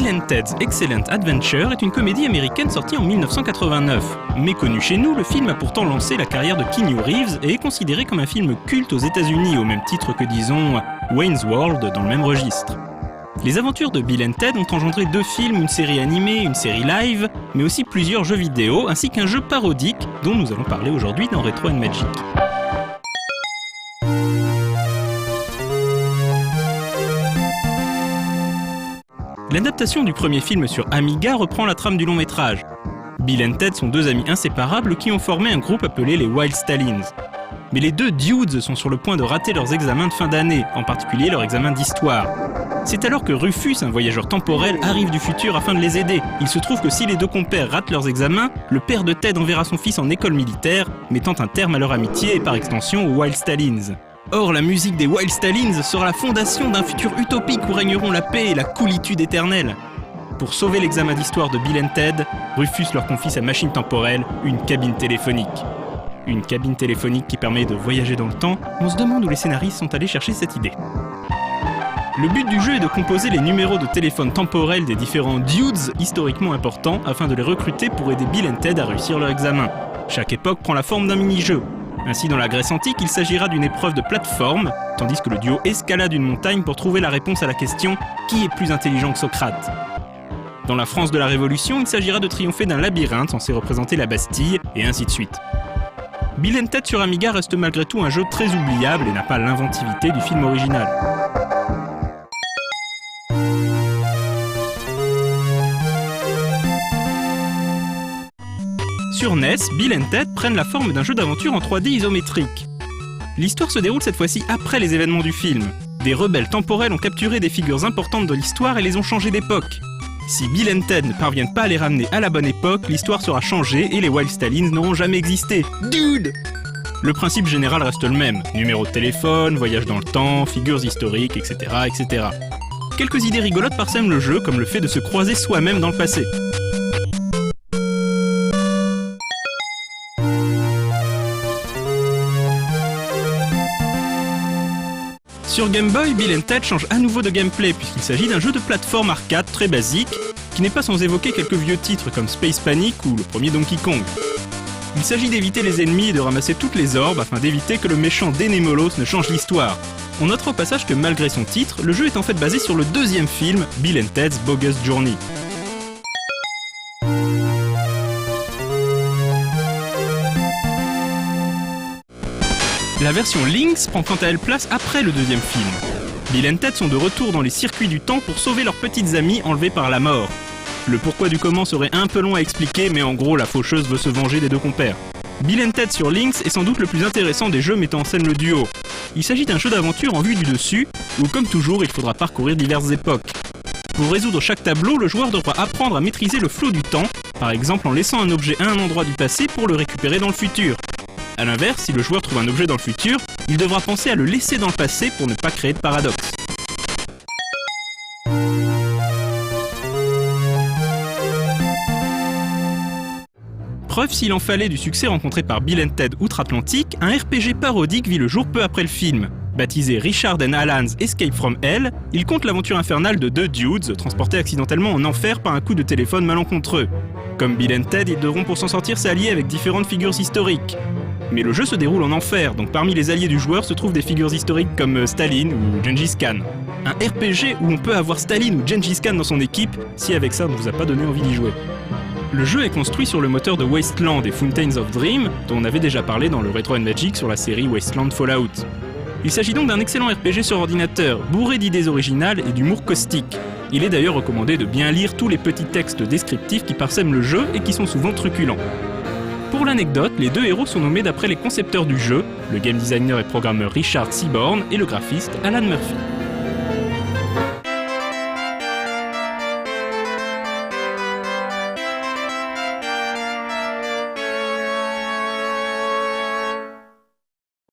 Bill & Ted's Excellent Adventure est une comédie américaine sortie en 1989. Méconnu chez nous, le film a pourtant lancé la carrière de Keanu Reeves et est considéré comme un film culte aux États-Unis, au même titre que, disons, Wayne's World dans le même registre. Les aventures de Bill & Ted ont engendré 2 films, une série animée, une série live, mais aussi plusieurs jeux vidéo, ainsi qu'un jeu parodique dont nous allons parler aujourd'hui dans Retro & Magic. L'adaptation du premier film sur Amiga reprend la trame du long métrage. Bill et Ted sont 2 amis inséparables qui ont formé un groupe appelé les Wild Stallions. Mais les 2 dudes sont sur le point de rater leurs examens de fin d'année, en particulier leur examen d'histoire. C'est alors que Rufus, un voyageur temporel, arrive du futur afin de les aider. Il se trouve que si les 2 compères ratent leurs examens, le père de Ted enverra son fils en école militaire, mettant un terme à leur amitié et par extension aux Wild Stallions. Or, la musique des Wild Stallions sera la fondation d'un futur utopique où régneront la paix et la coolitude éternelle. Pour sauver l'examen d'histoire de Bill et Ted, Rufus leur confie sa machine temporelle, une cabine téléphonique. Une cabine téléphonique qui permet de voyager dans le temps, on se demande où les scénaristes sont allés chercher cette idée. Le but du jeu est de composer les numéros de téléphone temporels des différents dudes historiquement importants afin de les recruter pour aider Bill et Ted à réussir leur examen. Chaque époque prend la forme d'un mini-jeu. Ainsi, dans la Grèce antique, il s'agira d'une épreuve de plateforme, tandis que le duo escalade une montagne pour trouver la réponse à la question « Qui est plus intelligent que Socrate ?» Dans la France de la Révolution, il s'agira de triompher d'un labyrinthe censé représenter la Bastille, et ainsi de suite. Bill & Ted sur Amiga reste malgré tout un jeu très oubliable et n'a pas l'inventivité du film original. Sur NES, Bill & Ted prennent la forme d'un jeu d'aventure en 3D isométrique. L'histoire se déroule cette fois-ci après les événements du film. Des rebelles temporels ont capturé des figures importantes de l'histoire et les ont changées d'époque. Si Bill et Ted ne parviennent pas à les ramener à la bonne époque, l'histoire sera changée et les Wild Stallions n'auront jamais existé. Dude! Le principe général reste le même. Numéro de téléphone, voyage dans le temps, figures historiques, etc., etc. Quelques idées rigolotes parsèment le jeu, comme le fait de se croiser soi-même dans le passé. Sur Game Boy, Bill & Ted change à nouveau de gameplay puisqu'il s'agit d'un jeu de plateforme arcade très basique qui n'est pas sans évoquer quelques vieux titres comme Space Panic ou le premier Donkey Kong. Il s'agit d'éviter les ennemis et de ramasser toutes les orbes afin d'éviter que le méchant Dénémolos ne change l'histoire. On notera au passage que malgré son titre, le jeu est en fait basé sur le 2e film, Bill & Ted's Bogus Journey. La version Lynx prend quant à elle place après le 2e film. Bill et Ted sont de retour dans les circuits du temps pour sauver leurs petites amies enlevées par la mort. Le pourquoi du comment serait un peu long à expliquer, mais en gros la faucheuse veut se venger des 2 compères. Bill et Ted sur Lynx est sans doute le plus intéressant des jeux mettant en scène le duo. Il s'agit d'un jeu d'aventure en vue du dessus, où comme toujours il faudra parcourir diverses époques. Pour résoudre chaque tableau, le joueur devra apprendre à maîtriser le flot du temps, par exemple en laissant un objet à un endroit du passé pour le récupérer dans le futur. A l'inverse, si le joueur trouve un objet dans le futur, il devra penser à le laisser dans le passé pour ne pas créer de paradoxe. Preuve s'il en fallait du succès rencontré par Bill & Ted outre-Atlantique, un RPG parodique vit le jour peu après le film. Baptisé Richard and Alan's Escape from Hell, il conte l'aventure infernale de 2 dudes transportés accidentellement en enfer par un coup de téléphone malencontreux. Comme Bill & Ted, ils devront pour s'en sortir s'allier avec différentes figures historiques. Mais le jeu se déroule en enfer, donc parmi les alliés du joueur se trouvent des figures historiques comme Staline ou Gengis Khan. Un RPG où on peut avoir Staline ou Gengis Khan dans son équipe, si avec ça on ne vous a pas donné envie d'y jouer. Le jeu est construit sur le moteur de Wasteland et Fountains of Dream, dont on avait déjà parlé dans le Retro & Magic sur la série Wasteland Fallout. Il s'agit donc d'un excellent RPG sur ordinateur, bourré d'idées originales et d'humour caustique. Il est d'ailleurs recommandé de bien lire tous les petits textes descriptifs qui parsèment le jeu et qui sont souvent truculents. Pour l'anecdote, les 2 héros sont nommés d'après les concepteurs du jeu, le game designer et programmeur Richard Seaborn et le graphiste Alan Murphy.